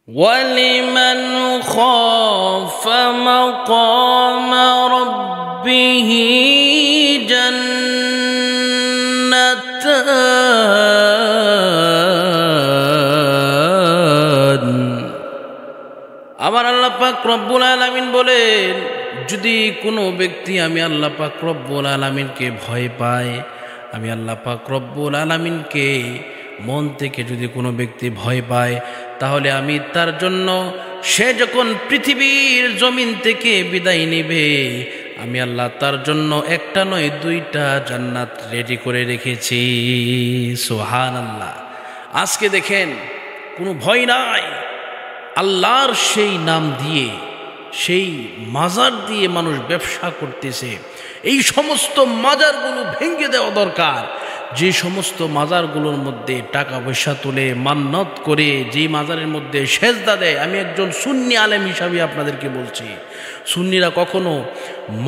وَلِمَنْ خَافَ مَقَامَ رَبِّهِ جَنَّتَانِ। আমার আল্লাহ পাক রব্বুল আলামিন বলেন, যদি কোনো ব্যক্তি আমি আল্লাহ পাক রব্বুল আলামিনকে ভয় পায়, আমি আল্লাহ পাক রব্বুল আলামিনকে মন থেকে যদি কোনো ব্যক্তি ভয় পায়, তাহলে আমি তার জন্য, সে যখন পৃথিবীর জমিন থেকে বিদায় নেবে, আমি আল্লাহ তার জন্য একটা নয় দুইটা জান্নাত রেডি করে রেখেছি। সুবহানাল্লাহ। আজকে দেখেন কোনো ভয় নাই, আল্লাহর সেই নাম দিয়ে, সেই মাজার দিয়ে মানুষ ব্যবসা করতেছে। এই সমস্ত মাজারগুলো ভেঙে দেওয়া দরকার। যে সমস্ত মাজারগুলোর মধ্যে টাকা পয়সা তুলে মান্নত করে, যেই মাজারের মধ্যে সেজদা দেয়, আমি একজন সুন্নি আলেম হিসাবে আপনাদেরকে বলছি, সুন্নিরা কখনো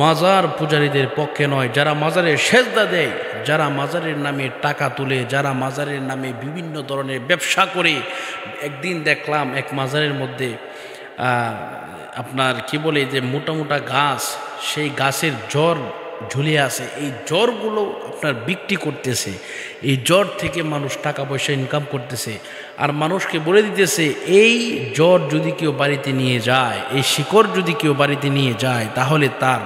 মাজার পূজারীদের পক্ষে নয়। যারা মাজারে সেজদা দেয়, যারা মাজারের নামে টাকা তুলে, যারা মাজারের নামে বিভিন্ন ধরনের ব্যবসা করে। একদিন দেখলাম এক মাজারের মধ্যে আপনার কি বলে যে মোটা মোটা গাছ, সেই গাছের জড় ঝুলিয়ে আছে, এই জড়গুলো আপনার বিক্রি করতেছে। এই জড় থেকে মানুষ টাকা পয়সা ইনকাম করতেছে, আর মানুষকে বলে দিতেছে এই জড় যদি কেউ বাড়িতে নিয়ে যায়, এই শিকড় যদি কেউ বাড়িতে নিয়ে যায়, তাহলে তার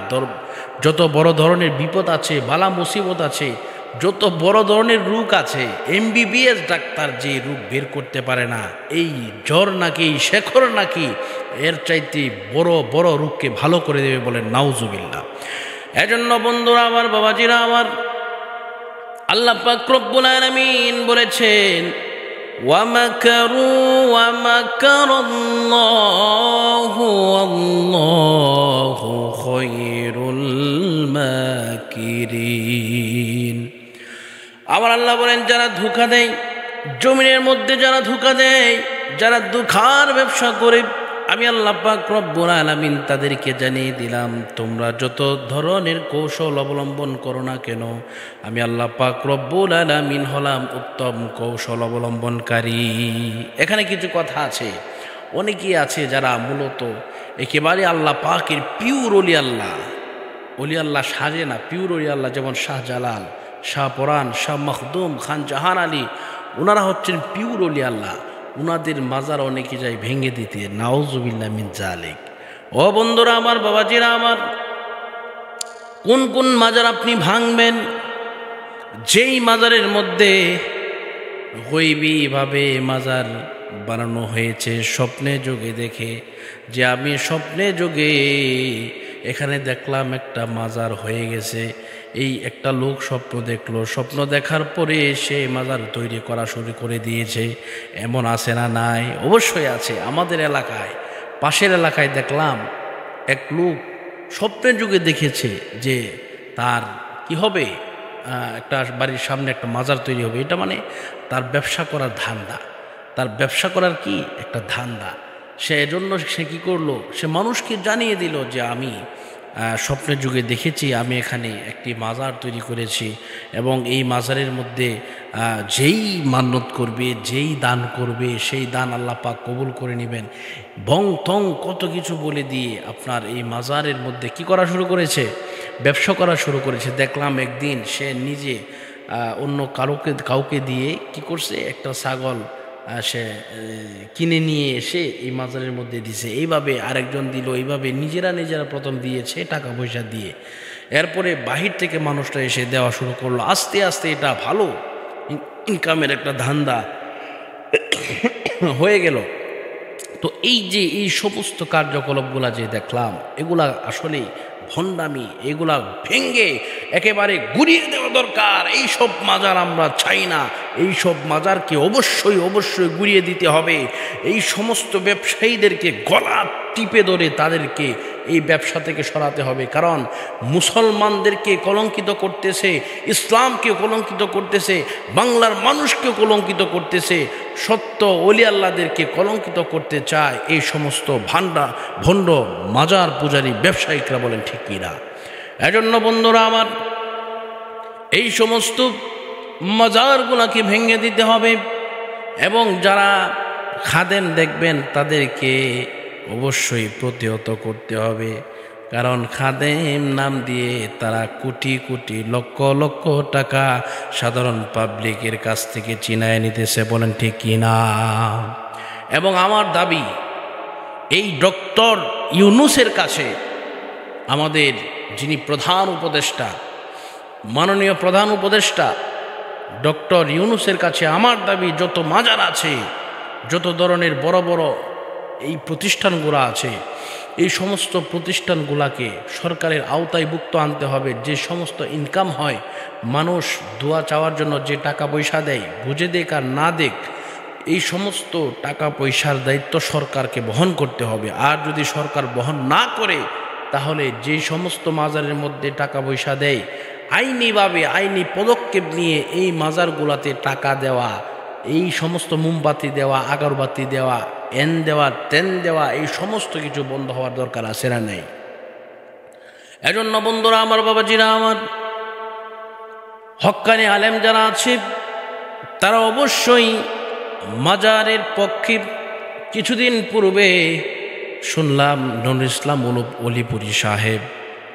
যত বড় ধরনের বিপদ আছে, বালা মুসিবত আছে, যত বড় ধরনের রোগ আছে, MBBS ডাক্তার যে রোগ বের করতে পারে না, এই জ্বর নাকি, এই শেখর নাকি এর চাইতে বড় বড় রোগকে ভালো করে দেবে, বলেন নাউজুবিল্লাহ। এজন্য বন্ধুরা আমার, বাবাজিরা আমার, আল্লাহ পাক রব্বুল আলামিন বলেছেন, ওয়ামাকারু ওয়ামাকারাল্লাহু ওয়াল্লাহু খায়রুল মাকিরিন। আবার আল্লাহ বলেন, যারা ধোঁকা দেয়, জমিনের মধ্যে যারা ধোঁকা দেয়, যারা ধোঁকার ব্যবসা করে, আমি আল্লাহ পাক রব্বুল আলামিন তাদেরকে জানিয়ে দিলাম, তোমরা যত ধরনের কৌশল অবলম্বন করো না কেন, আমি আল্লাহ পাক রব্বুল আলামিন হলাম উত্তম কৌশল অবলম্বনকারী। এখানে কিছু কথা আছে। অনেকেই আছে যারা মূলত একেবারে আল্লাহ পাকের পিওর অলি আল্লাহ, অলি আল্লাহ সাজে না, পিওর অলি আল্লাহ, যেমন শাহজালাল, শাহ পরান, শাহ মখদুম, খান জাহান আলী, ওনারা হচ্ছেন পিওর অলি আল্লাহ। উনাদের মাজার অনেকে যায় ভেঙে দিতে, নাউজুবিল্লাহ মিন জালিক। ও বন্ধুরা আমার, বাবাজিরা আমার, কোন কোন মাজার আপনি ভাঙবেন? যেই মাজারের মধ্যে গয়বীভাবে মাজার বানানো হয়েছে, স্বপ্নে যোগে দেখে, যে আমি স্বপ্নে যোগে এখানে দেখলাম একটা মাজার হয়ে গেছে। এই একটা লোক স্বপ্ন দেখলো, স্বপ্ন দেখার পরে সে মাজার তৈরি করা শুরু করে দিয়েছে। এমন আছে না নাই? অবশ্যই আছে। আমাদের এলাকায়, পাশের এলাকায় দেখলাম এক লোক স্বপ্নের যুগে দেখেছে যে তার কি হবে, একটা বাড়ির সামনে একটা মাজার তৈরি হবে। এটা মানে তার ব্যবসা করার ধান্দা, তার ব্যবসা করার কি একটা ধান্দা। সে এজন্য সে কী করলো, সে মানুষকে জানিয়ে দিল যে আমি স্বপ্নের যুগে দেখেছি, আমি এখানে একটি মাজার তৈরি করেছি, এবং এই মাজারের মধ্যে যেই মান্নত করবে, যেই দান করবে, সেই দান আল্লাহ পাক কবুল করে নেবেন। বং তং কত কিছু বলে দিয়ে আপনার এই মাজারের মধ্যে কি করা শুরু করেছে, ব্যবসা করা শুরু করেছে। দেখলাম একদিন সে নিজে অন্য কাউকে দিয়ে কি করছে, একটা ছাগল সে কিনে নিয়ে এসে এই মাজারের মধ্যে দিছে। এইভাবে আরেকজন দিল, এইভাবে নিজেরা প্রথম দিয়েছে টাকা পয়সা দিয়ে। এরপরে বাহির থেকে মানুষটা এসে দেওয়া শুরু করলো। আস্তে আস্তে এটা ভালো ইনকামের একটা ধান্দা হয়ে গেল। তো এই যে এই সমস্ত কার্যকলাপগুলা যে দেখলাম, এগুলা আসলেই ভণ্ডামি। এগুলা ভেঙ্গে একেবারে গুড়িয়ে দেওয়া দরকার। এই সব মাজার আমরা চাই না। এই সব মাজারকে অবশ্যই অবশ্যই গুড়িয়ে দিতে হবে। এই সমস্ত ব্যবসায়ীদেরকে গলা টিপে ধরে তাদেরকে এই ব্যবসা থেকে সরাতে হবে। কারণ মুসলমানদেরকে কলঙ্কিত করতেছে, ইসলামকে কলঙ্কিত করতেছে, বাংলার মানুষকে কলঙ্কিত করতেছে, সত্য ওলি আল্লাহদেরকে কলঙ্কিত করতে চায় এই সমস্ত ভণ্ড মাজার পূজারী ব্যবসায়িকরা। বলেন ঠিক কিনা? এজন্য বন্ধুরা আমার, এই সমস্ত মাজারগুলোকে ভেঙে দিতে হবে। এবং যারা খাদেম দেখবেন তাদেরকে অবশ্যই প্রতিহত করতে হবে, কারণ খাদেম নাম দিয়ে তারা কোটি কোটি লক্ষ লক্ষ টাকা সাধারণ পাবলিকের কাছ থেকে চিনায় নিতেছে। বলেন ঠিক কি না? এবং আমার দাবি, এই ডক্টর ইউনূসের কাছে আমাদের যিনি প্রধান উপদেষ্টা, মাননীয় প্রধান উপদেষ্টা ডক্টর ইউনূসের কাছে আমার দাবি, যত মাজার আছে, যত ধরনের বড় বড় এই প্রতিষ্ঠানগুলো আছে, এই সমস্ত প্রতিষ্ঠানগুলোকে সরকারের আওতায় ভুক্ত আনতে হবে। যে সমস্ত ইনকাম হয়, মানুষ দোয়া চাওয়ার জন্য যে টাকা পয়সা দেয়, বুঝে দেখ আর না দেখ, এই সমস্ত টাকা পয়সার দায়িত্ব সরকারকে বহন করতে হবে। আর যদি সরকার বহন না করে, তাহলে যে সমস্ত মাজারের মধ্যে টাকা পয়সা দেয়, আইনিভাবে আইনি পদক্ষেপ নিয়ে এই মাজারগুলোতে টাকা দেওয়া, এই সমস্ত মোমবাতি দেওয়া, আগরবাতি দেওয়া, এন দেওয়া, তেন দেওয়া, এই সমস্ত কিছু বন্ধ হওয়ার দরকার আছে না নেই? এজন্য বন্ধুরা আমার, বাবাজিরা আমার, হক্কানি আলেম যারা আছে তারা অবশ্যই মাজারের পক্ষে। কিছুদিন পূর্বে শুনলাম নুরুল ইসলাম অলিপুরি সাহেব,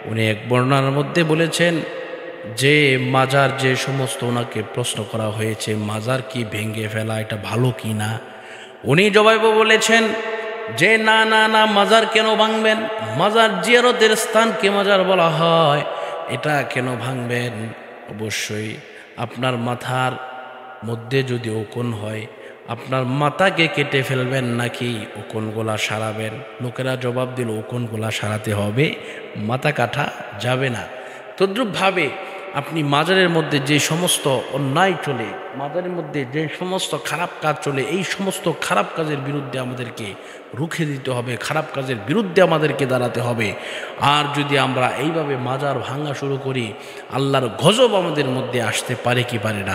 উনি এক বর্ণনার মধ্যে বলেছেন যে মাজার, যে সমস্ত ওনাকে প্রশ্ন করা হয়েছে মাজার কি ভেঙে ফেলা এটা ভালো কি না, উনি জবাবে বলেছেন যে না না না, মাজার কেন ভাঙবেন? মাজার জিয়ারতের স্থানকে মাজার বলা হয়, এটা কেন ভাঙবেন? অবশ্যই আপনার মাথার মধ্যে যদি ওকন হয়, আপনার মাথাকে কেটে ফেলবেন নাকি ওকনগুলা সারাবেন? লোকেরা জবাব দিল ওকনগুলা সারাতে হবে, মাথা কাটা যাবে না। তদ্রূপভাবে আপনি মাজারের মধ্যে যে সমস্ত অন্যায় চলে, মাজারের মধ্যে যে সমস্ত খারাপ কাজ চলে, এই সমস্ত খারাপ কাজের বিরুদ্ধে আমাদেরকে রুখে দিতে হবে, খারাপ কাজের বিরুদ্ধে আমাদেরকে দাঁড়াতে হবে। আর যদি আমরা এইভাবে মাজার ভাঙা শুরু করি, আল্লাহর গজব আমাদের মধ্যে আসতে পারে কি পারে না?